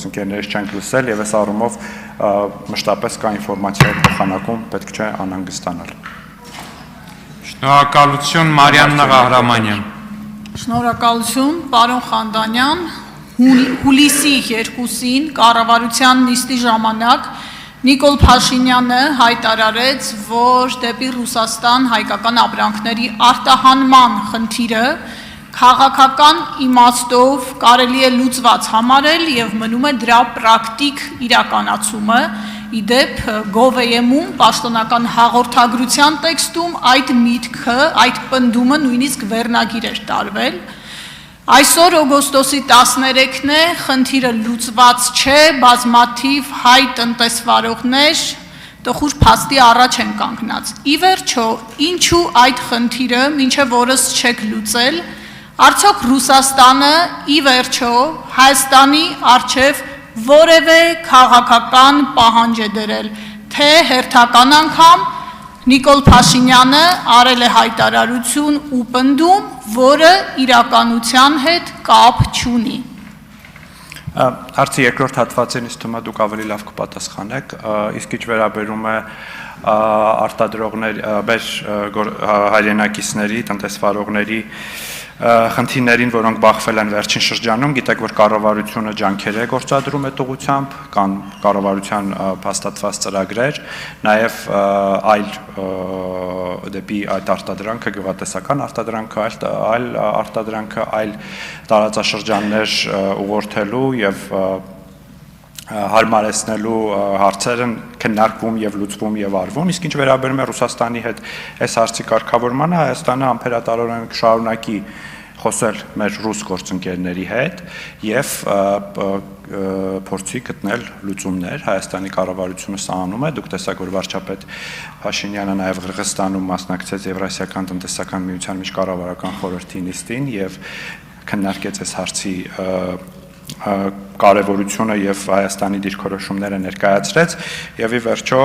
գործընկերներից չենք լսել եւ այս առումով մշտապես կա ինֆորմացիայի փոխանակում, պետք չէ անհանգստանալ։ Շնորհակալություն, Մարիաննա Ղահրամանյան։ Շնորհակալություն, պարոն Խանդանյան, հուլիսի 2-ին կառավարության նիստի ժամանակ Նիկոլ Փաշինյանը հայտարարեց, որ դեպի Ռուսաստան հայկական ապրանքների արտահանման խնդիրը քաղաքական իմաստով կարելի է լուծված համարել եւ մնում է դրա պրակտիկ իրականացումը։ Իդեպ Gov.am-ում պաշտոնական հաղորդագրության տեքստում այդ միտքը, այդ պնդումը նույնիսկ վերնագիր էր տարվել։ Այսօր օգոստոսի 13-ն է, խնդիրը լուծված չէ, բազմաթիվ հայ տնտեսվարողներ տխուր փաստի առաջ են կանգնած։ Ի վերջո, ինչու այդ խնդիրը մինչև օրս չեք լուծել, արդյոք Ռուսաստանը ի վերջո Հայաստանի առջև որևէ քաղաքական պահանջ է դրել, թե հերթական անգամ Նիկոլ Փաշինյանը արել է հայտարարություն ու պնդում, որը իրականության հետ կապ չունի։ Հարցի երկրորդ հատվածին ինձ թվում է դուք ավելի լավ կպատասխանեք, իսկ ինչ վերաբերում է արտադրողներ, հայրենակիցների, տնտեսվարողների խնդիրներին, որոնք բախվել են վերջին շրջանում, գիտեք, որ կառավարությունը ջանքեր է գործադրում այդ ուղղությամբ, կան կառավարության փաստացված ծրագրեր, նաև այլ դեպի այդ արտադրանքը, գյուղատնտեսական արտադրանքը, այլ արտադրանքը, այլ տարածաշրջաններ ուղղորդելու եւ հարմարեցնելու հարցերը քննարկվում եւ լուծվում եւ արվում, իսկ ինչ վերաբերում է Ռուսաստանի հետ այս հարցի կարգավորմանը, Հայաստանը ամփոփարորեն կշարունակի խոսել մեր ռուս գործընկերների հետ եւ փորձի գտնել լուծումներ։ Հայաստանի կառավարությունը սա անում է, դուք տեսաք, որ վարչապետ Փաշինյանը նաեւ Ղրղստանում մասնակցեց Եվրասիական տնտեսական միության միջկառավարական խորհրդի նիստին եւ քննարկեց այս հարցի կարևորությունը եւ Հայաստանի դիրքորոշումները ներկայացրեց եւ ի վերջո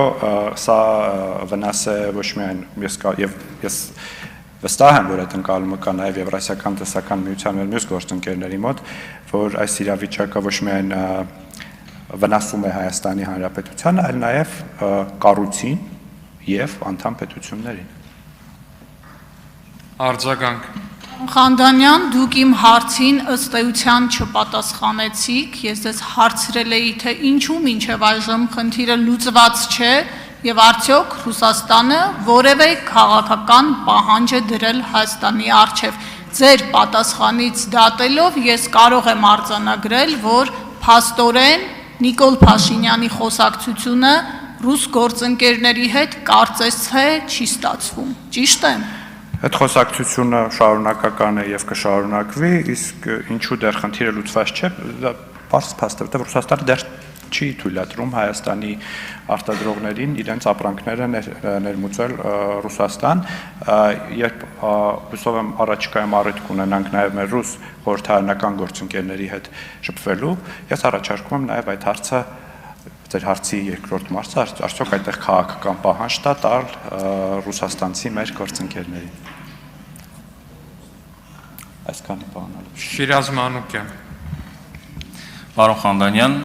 սա վնաս է ոչ միայն ես վստահ եմ, որ այդ ընկալումը կա նաեւ Եվրասիական տնտեսական միության մյուս գործընկերների մոտ, որ այս իրավիճակը ոչ միայն վնասում է Հայաստանի Հանրապետությանը, այլ նաեւ կառույցին եւ անդամ պետություններին։ Արձագանք։ Խանդանյան, դուք իմ հարցին ըստ էության չպատասխանեցիք, ես ձեզ հարցրել էի, թե ինչու մինչև այժմ խնդիրը լուծված չէ եւ արդյոք Ռուսաստանը որևէ քաղաքական պահանջ է դրել Հայաստանի առջև։ Ձեր պատասխանից դատելով ես կարող եմ արձանագրել, որ փաստորեն Նիկոլ Փաշինյանի խոսակցությունը ռուս գործընկերների հետ կարծես թե չի ստացվում։ Ճիշտ է։ Այդ խոսակցությունը շարունակական է եւ կշարունակվի, իսկ ինչու դեռ խնդիրը լուծված չէ, դա բարձ փաստ է, որտեղ Ռուսաստանը դեռ չի թույլատրում Հայաստանի արտադրողներին իրենց ապրանքները ներմուծել Ռուսաստան, երբ հուսով եմ առաջիկայում առիթ կունենանք նաեւ մեր ռուս խորհրդարանական գործընկերների հետ շփվելու, ես առաջարկում եմ նաեւ այդ հարցը ձեր հարցի երկրորդ մասը, արդյոք այդտեղ քաղաքական պահանջ տալ ռուսաստանցի մեր գործընկերներին։ Այսքանը բանալու։ Շիրազ Մանուկյան։ Պարոն Խանդանյան,